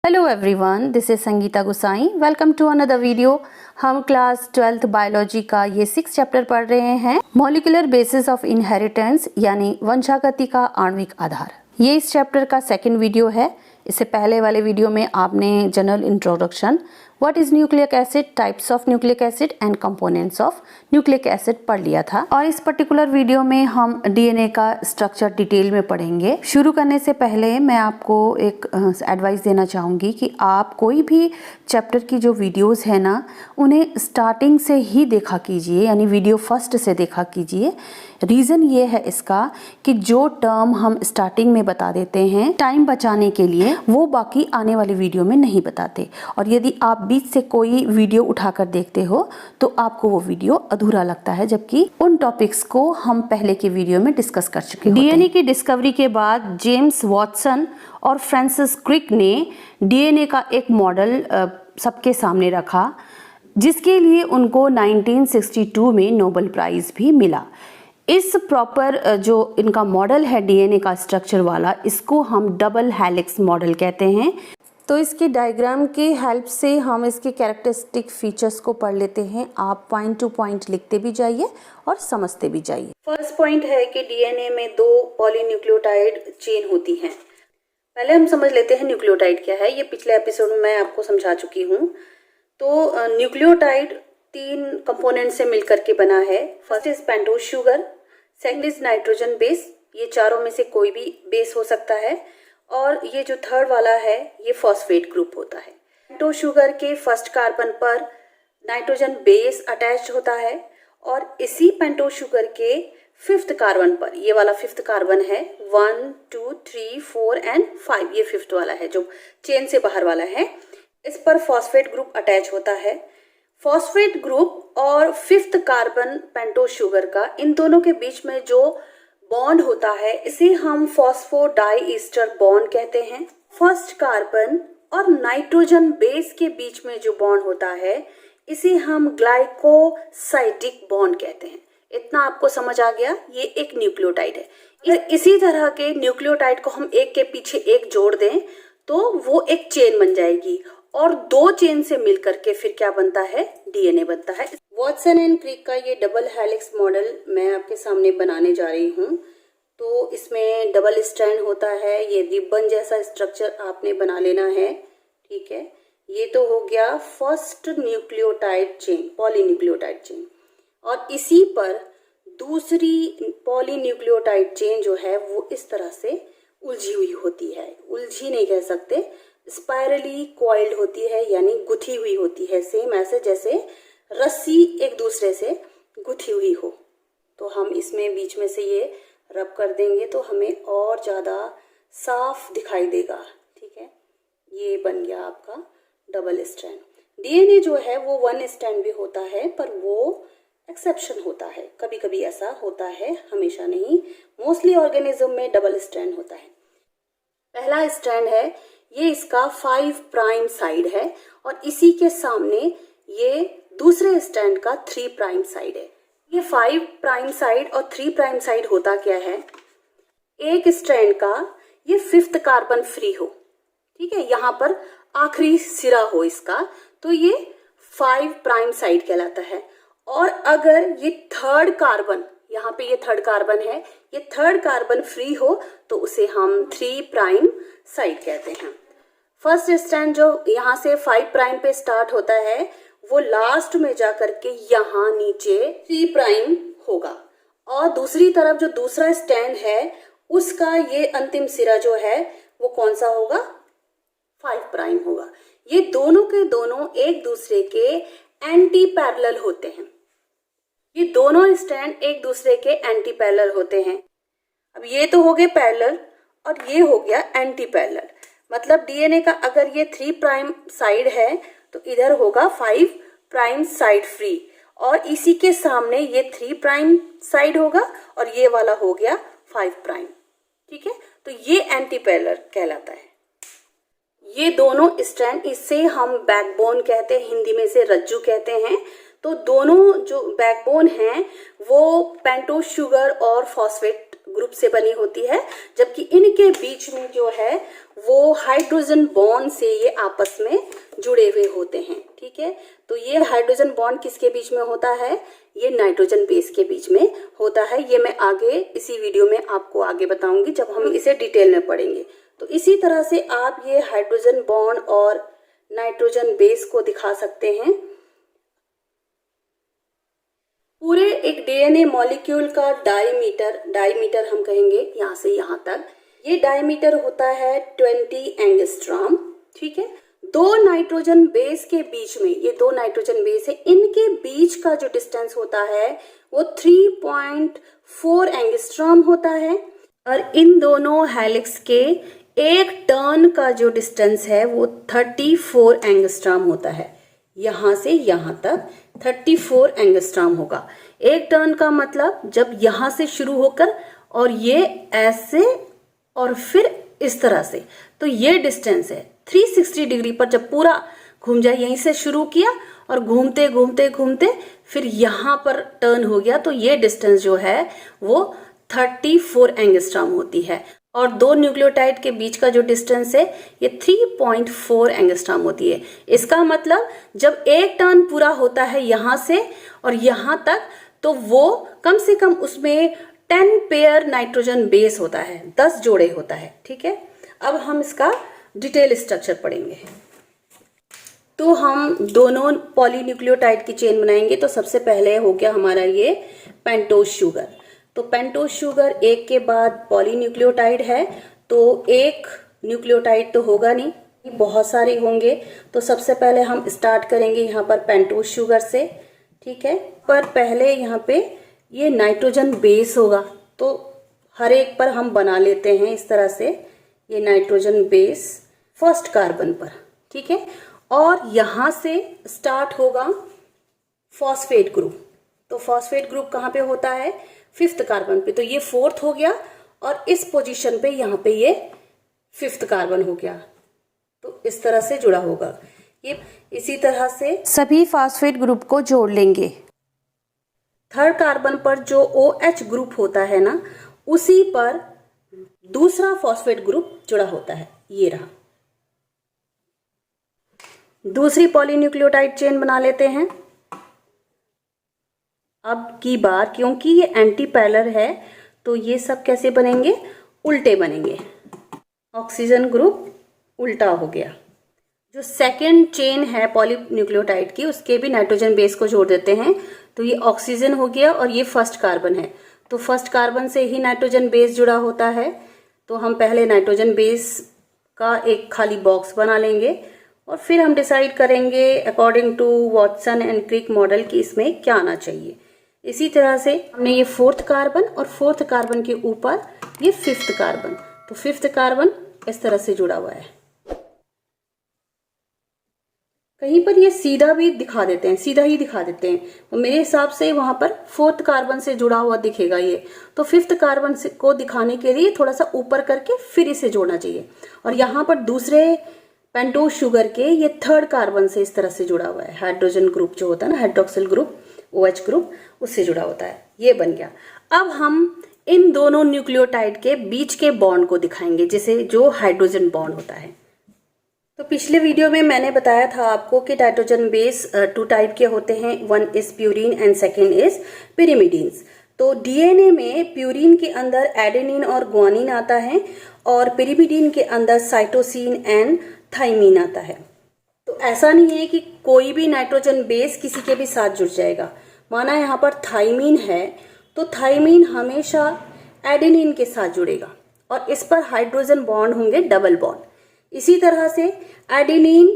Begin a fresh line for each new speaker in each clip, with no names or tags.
Hello everyone, this is Sangeeta Gusain. Welcome to another video. हम class 12th biology का ये 6 chapter पढ़ रहे हैं, मॉलिक्यूलर बेसिस ऑफ इनहेरिटेंस यानी वंशागति का आणविक आधार। ये इस चैप्टर का सेकंड वीडियो है। इससे पहले वाले वीडियो में आपने general introduction, what is nucleic acid, types of nucleic acid and components of nucleic acid पढ़ लिया था, और इस पर्टिकुलर वीडियो में हम डीएनए का स्ट्रक्चर डिटेल में पढ़ेंगे। शुरू करने से पहले मैं आपको एक एडवाइस देना चाहूँगी कि आप कोई भी चैप्टर की जो वीडियोस है ना, उन्हें स्टार्टिंग से ही देखा कीजिए, यानी वीडियो फर्स्ट से देखा कीजिए। रीज़न ये है इसका कि जो टर्म हम स्टार्टिंग में बता देते हैं टाइम बचाने के लिए, वो बाकी आने वाली वीडियो में नहीं बताते, और यदि आप बीच से कोई वीडियो उठाकर देखते हो तो आपको वो वीडियो अधूरा लगता है, जबकि उन टॉपिक्स को हम पहले के वीडियो में डिस्कस कर चुके हैं। डीएनए की डिस्कवरी के बाद जेम्स वॉटसन और फ्रांसिस क्रिक ने डीएनए का एक मॉडल सबके सामने रखा, जिसके लिए उनको 1962 में नोबेल प्राइज भी मिला। इस प्रॉपर जो इनका मॉडल है डीएनए का स्ट्रक्चर वाला, इसको हम डबल हेलिक्स मॉडल कहते हैं। तो इसके डायग्राम के हेल्प से हम इसके कैरेक्टरिस्टिक फीचर्स को पढ़ लेते हैं। आप पॉइंट टू पॉइंट लिखते भी जाइए और समझते भी जाइए। फर्स्ट पॉइंट है कि डीएनए में 2 पॉलीन्यूक्लियोटाइड चेन होती हैं। पहले हम समझ लेते हैं न्यूक्लियोटाइड क्या है। ये पिछले एपिसोड में मैं आपको समझा चुकी हूँ। तो न्यूक्लियोटाइड 3 कंपोनेंट से मिलकर के बना है। First is pentose sugar, second is nitrogen base, ये चारों में से कोई भी बेस हो सकता है, और ये जो थर्ड वाला है ये फॉस्फेट ग्रुप होता है। पेंटोज शुगर के फर्स्ट कार्बन पर नाइट्रोजन बेस अटैच होता है, और इसी पेंटोज शुगर के 5th कार्बन पर, ये वाला 5th कार्बन है, 1 2 3 4 एंड 5, ये 5th वाला है जो चेन से बाहर वाला है, इस पर फॉस्फेट ग्रुप अटैच होता है। फॉस्फेट ग्रुप और 5th कार्बन पेंटोज शुगर का, इन दोनों के बीच में जो बॉन्ड होता है इसे हम फॉस्फोडाइईस्टर बॉन्ड कहते हैं। फर्स्ट कार्बन और नाइट्रोजन बेस के बीच में जो बॉन्ड होता है इसे हम ग्लाइकोसाइडिक बॉन्ड कहते हैं। इतना आपको समझ आ गया? ये एक न्यूक्लियोटाइड है। इसी तरह के न्यूक्लियोटाइड को हम एक के पीछे एक जोड़ दें तो वो एक चेन बन जाएगी, और 2 चेन से मिलकर के फिर क्या बनता है? डीएनए बनता है। वॉटसन एंड क्रिक का ये डबल हेलिक्स मॉडल मैं आपके सामने बनाने जा रही हूँ। तो इसमें डबल स्ट्रैंड होता है, ये रिबन जैसा स्ट्रक्चर आपने बना लेना है, ठीक है। ये तो हो गया first nucleotide chain, polynucleotide chain, और इसी पर दूसरी पॉलीन्यूक्लियोटाइड चेन जो है वो इस तरह से उलझी हुई होती है। उलझी नहीं कह सकते, स्पाइरली कॉइल्ड होती है, यानी गुथी हुई होती है, सेम ऐसे जैसे रस्सी एक दूसरे से गुथी हुई हो। तो हम इसमें बीच में से ये रब कर देंगे तो हमें और ज़्यादा साफ दिखाई देगा, ठीक है। ये बन गया आपका डबल स्ट्रैंड। डीएनए जो है वो 1 स्ट्रैंड भी होता है, पर वो एक्सेप्शन होता है, कभी कभी ऐसा होता है, हमेशा नहीं। मोस्टली ऑर्गेनिज्म में डबल स्ट्रैंड होता है। पहला स्ट्रैंड है, ये इसका 5 प्राइम साइड है, और इसी के सामने ये दूसरे स्ट्रैंड का 3 प्राइम साइड है। ये 5 प्राइम साइड और 3 प्राइम साइड होता क्या है? एक स्ट्रैंड का ये 5th कार्बन फ्री हो, ठीक है, यहाँ पर आखिरी सिरा हो इसका, तो ये 5 प्राइम साइड कहलाता है। और अगर ये 3rd कार्बन, यहाँ पे ये 3rd कार्बन है, ये 3rd कार्बन फ्री हो तो उसे हम 3 प्राइम साइड कहते हैं। फर्स्ट स्ट्रैंड जो यहाँ से 5 प्राइम पे स्टार्ट होता है वो लास्ट में जाकर के यहाँ नीचे 3 प्राइम होगा, और दूसरी तरफ जो दूसरा स्ट्रैंड है उसका ये अंतिम सिरा जो है वो कौन सा होगा? 5 प्राइम होगा। ये दोनों के दोनों एक दूसरे के एंटी पैरेलल होते हैं। ये दोनों स्ट्रैंड एक दूसरे के एंटी पैरेलल होते हैं। अब ये तो हो गए पैरेलल और ये हो गया एंटी पैरेलल। मतलब डीएनए का अगर ये 3 प्राइम साइड है तो इधर होगा 5 प्राइम साइड फ्री, और इसी के सामने ये 3 प्राइम साइड होगा, और ये वाला हो गया 5 प्राइम, ठीक है। तो ये एंटी पैरेलल कहलाता है। ये दोनों स्ट्रैंड, इससे हम बैकबोन कहते हैं, हिंदी में से रज्जू कहते हैं। तो दोनों जो बैकबोन हैं वो पेंटोज शुगर और फॉस्फेट ग्रुप से बनी होती है, जबकि इनके बीच में जो है वो हाइड्रोजन बॉन्ड से ये आपस में जुड़े हुए होते हैं। ठीक है, तो ये हाइड्रोजन बॉन्ड किसके बीच में होता है? ये नाइट्रोजन बेस के बीच में होता है। ये मैं आगे इसी वीडियो में आपको आगे बताऊंगी जब हम इसे डिटेल में पढ़ेंगे। तो इसी तरह से आप ये हाइड्रोजन बॉन्ड और नाइट्रोजन बेस को दिखा सकते हैं। पूरे एक डीएनए मॉलिक्यूल का डायमीटर हम कहेंगे यहाँ से यहाँ तक, ये डायमीटर होता है 20 एंगस्ट्रॉम। ठीक है, दो नाइट्रोजन बेस के बीच में, ये दो नाइट्रोजन बेस है, इनके बीच का जो डिस्टेंस होता है वो 3.4 एंगस्ट्रॉम होता है। और इन दोनों हेलिक्स के एक टर्न का जो डिस्टेंस है वो 34 एंगस्ट्रॉम होता है। यहां से यहां तक 34 एंगस्ट्रॉम होगा। एक टर्न का मतलब जब यहां से शुरू होकर और ये ऐसे और फिर इस तरह से, तो ये डिस्टेंस है 360 डिग्री पर जब पूरा घूम जाए, यहीं से शुरू किया और घूमते घूमते घूमते फिर यहां पर टर्न हो गया, तो ये डिस्टेंस जो है वो 34 एंगस्ट्रॉम होती है। और दो न्यूक्लियोटाइड के बीच का जो डिस्टेंस है ये 3.4 एंगस्ट्रॉम होती है। इसका मतलब जब एक टर्न पूरा होता है यहां से और यहां तक, तो वो कम से कम उसमें 10 पेयर नाइट्रोजन बेस होता है, 10 जोड़े होता है। ठीक है, अब हम इसका डिटेल स्ट्रक्चर पढ़ेंगे। तो हम दोनों पॉलीन्यूक्लियोटाइड की चेन बनाएंगे। तो सबसे पहले हो गया हमारा ये पेंटोज शुगर। तो पेंटोज शुगर एक के बाद पॉलीन्यूक्लियोटाइड है, तो एक न्यूक्लियोटाइड तो होगा नहीं, बहुत सारे होंगे। तो सबसे पहले हम स्टार्ट करेंगे यहाँ पर पेंटोज शुगर से। ठीक है, पर पहले यहाँ पे ये नाइट्रोजन बेस होगा, तो हर एक पर हम बना लेते हैं इस तरह से ये नाइट्रोजन बेस फर्स्ट कार्बन पर। ठीक है, और यहां से स्टार्ट होगा फॉस्फेट ग्रुप। तो फॉस्फेट ग्रुप कहाँ पे होता है? 5th कार्बन पे। तो ये 4th हो गया और इस पोजीशन पे यहाँ पे ये 5th कार्बन हो गया। तो इस तरह से जुड़ा होगा ये। इसी तरह से
सभी फॉस्फेट ग्रुप को जोड़ लेंगे।
3rd कार्बन पर जो OH ग्रुप होता है ना, उसी पर दूसरा फॉस्फेट ग्रुप जुड़ा होता है, ये रहा। दूसरी पॉलीन्यूक्लियोटाइड चेन बना लेते हैं। अब की बार क्योंकि ये एंटी पैरेलल है, तो ये सब कैसे बनेंगे? उल्टे बनेंगे। ऑक्सीजन ग्रुप उल्टा हो गया। जो सेकेंड चेन है पॉलीन्यूक्लियोटाइड की, उसके भी नाइट्रोजन बेस को जोड़ देते हैं। तो ये ऑक्सीजन हो गया और ये फर्स्ट कार्बन है। तो फर्स्ट कार्बन से ही नाइट्रोजन बेस जुड़ा होता है। तो हम पहले नाइट्रोजन बेस का एक खाली बॉक्स बना लेंगे और फिर हम डिसाइड करेंगे according to Watson and Crick model कि इसमें क्या आना चाहिए। इसी तरह से हमने ये 4th कार्बन और 4th कार्बन के ऊपर ये 5th कार्बन, तो 5th कार्बन इस तरह से जुड़ा हुआ है। कहीं पर ये सीधा भी दिखा देते हैं, सीधा ही दिखा देते हैं, तो मेरे हिसाब से वहां पर 4th कार्बन से जुड़ा हुआ दिखेगा ये। तो 5th कार्बन को दिखाने के लिए थोड़ा सा ऊपर करके फिर इसे जोड़ना चाहिए। और यहाँ पर दूसरे पेंटोज शुगर के ये 3rd कार्बन से इस तरह से जुड़ा हुआ है। हाइड्रोजन ग्रुप जो होता है ना, हाइड्रोक्सिल ग्रुप, OH ग्रुप, उससे जुड़ा होता है। ये बन गया। अब हम इन दोनों न्यूक्लियोटाइड के बीच के बॉन्ड को दिखाएंगे, जिसे जो हाइड्रोजन बॉन्ड होता है। तो पिछले वीडियो में मैंने बताया था आपको कि नाइट्रोजन बेस 2 टाइप के होते हैं, 1 is purine and second is पिरिमिडीन्स। तो डीएनए में प्यूरिन के अंदर एडेनिन और ग्वानिन आता है और पिरिमिडीन के अंदर साइटोसिन एंड थाइमिन आता है। तो ऐसा नहीं है कि कोई भी नाइट्रोजन बेस किसी के भी साथ जुड़ जाएगा। माना यहाँ पर थाइमिन है, तो थाइमिन हमेशा एडेनिन के साथ जुड़ेगा और इस पर हाइड्रोजन बॉन्ड होंगे डबल बॉन्ड। इसी तरह से एडेनिन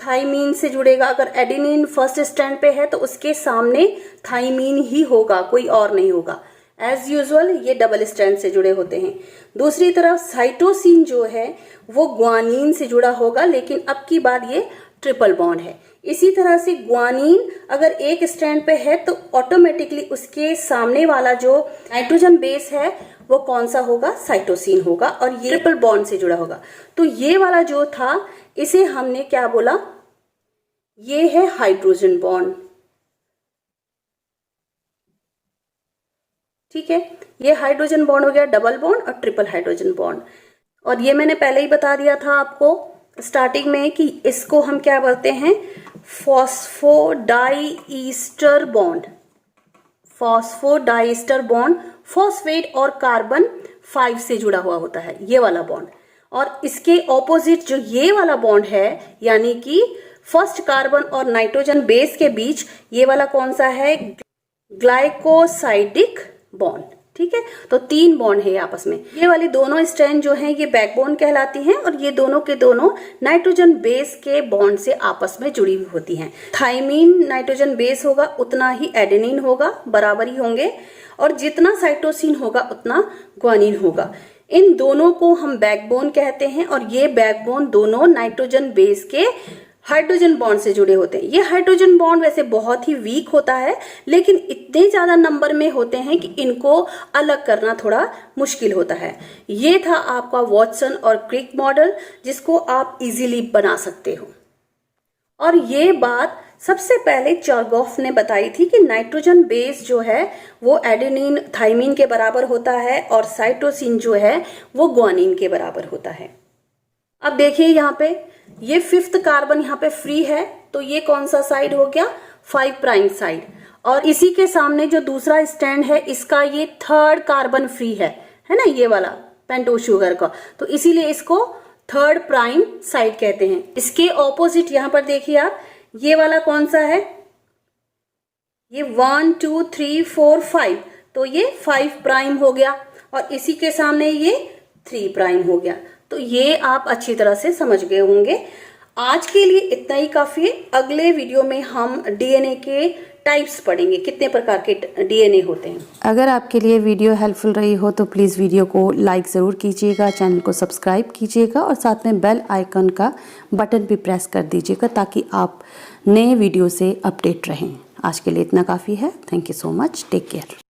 थाइमिन से जुड़ेगा। अगर एडेनिन फर्स्ट स्ट्रैंड पे है तो उसके सामने थाइमिन ही होगा, कोई और नहीं होगा। एज यूजुअल ये डबल स्ट्रैंड से जुड़े होते हैं। दूसरी तरफ साइटोसिन जो है वो ग्वानिन से जुड़ा होगा, लेकिन अब की बात ये ट्रिपल बॉन्ड है। इसी तरह से ग्वानिन अगर एक स्ट्रैंड पे है तो ऑटोमेटिकली उसके सामने वाला जो नाइट्रोजन बेस है वो कौन सा होगा? साइटोसिन होगा और ये ट्रिपल बॉन्ड से जुड़ा होगा। तो ये वाला जो था इसे हमने क्या बोला? ये है हाइड्रोजन बॉन्ड। ठीक है, ये हाइड्रोजन बॉन्ड हो गया डबल बॉन्ड और ट्रिपल हाइड्रोजन बॉन्ड। और ये मैंने पहले ही बता दिया था आपको स्टार्टिंग में कि इसको हम क्या बोलते हैं, फॉस्फोडाइईस्टर बॉन्ड। फॉस्फोडाइईस्टर बॉन्ड फॉस्फेट और कार्बन 5 से जुड़ा हुआ होता है, ये वाला बॉन्ड। और इसके ऑपोजिट जो ये वाला बॉन्ड है, यानी कि फर्स्ट कार्बन और नाइट्रोजन बेस के बीच ये वाला कौन सा है, ग्लाइकोसाइडिक बॉन्ड। ठीक है, तो 3 बॉन्ड है आपस में। ये वाली दोनों स्ट्रैंड जो हैं ये बैकबोन कहलाती हैं और ये दोनों के दोनों नाइट्रोजन बेस के बॉन्ड से आपस में जुड़ी हुई होती हैं। थाइमीन नाइट्रोजन बेस होगा उतना ही एडेनिन होगा, बराबर ही होंगे, और जितना साइटोसिन होगा उतना ग्वानिन होगा। इन दोनों को हम बैकबोन कहते हैं और ये बैकबोन दोनों नाइट्रोजन बेस के हाइड्रोजन बॉन्ड से जुड़े होते हैं। ये हाइड्रोजन बॉन्ड वैसे बहुत ही वीक होता है, लेकिन इतने ज्यादा नंबर में होते हैं कि इनको अलग करना थोड़ा मुश्किल होता है। ये था आपका वॉटसन और क्रिक मॉडल, जिसको आप इजीली बना सकते हो। और ये बात सबसे पहले चर्गोफ ने बताई थी कि नाइट्रोजन बेस जो है वो एडेनिन थाइमीन के बराबर होता है और साइटोसिन जो है वो ग्वानिन के बराबर होता है। अब देखिए यहाँ पे ये 5th कार्बन यहाँ पे फ्री है, तो ये कौन सा साइड हो गया, 5 प्राइम साइड। और इसी के सामने जो दूसरा स्टैंड है इसका ये 3rd कार्बन फ्री है ना, ये वाला पेंटोज शुगर का, तो इसीलिए इसको 3rd प्राइम साइड कहते हैं। इसके ऑपोजिट यहाँ पर देखिए आप, ये वाला कौन सा है, ये 1 2 3 4 5, तो ये 5 प्राइम हो गया और इसी के सामने ये 3 प्राइम हो गया। तो ये आप अच्छी तरह से समझ गए होंगे। आज के लिए इतना ही काफी है। अगले वीडियो में हम डीएनए के टाइप्स पढ़ेंगे, कितने प्रकार के डीएनए होते हैं।
अगर आपके लिए वीडियो हेल्पफुल रही हो तो प्लीज़ वीडियो को लाइक ज़रूर कीजिएगा, चैनल को सब्सक्राइब कीजिएगा और साथ में बेल आइकन का बटन भी प्रेस कर दीजिएगा ताकि आप नए वीडियो से अपडेट रहें। आज के लिए इतना काफ़ी है। Thank you so much. Take care.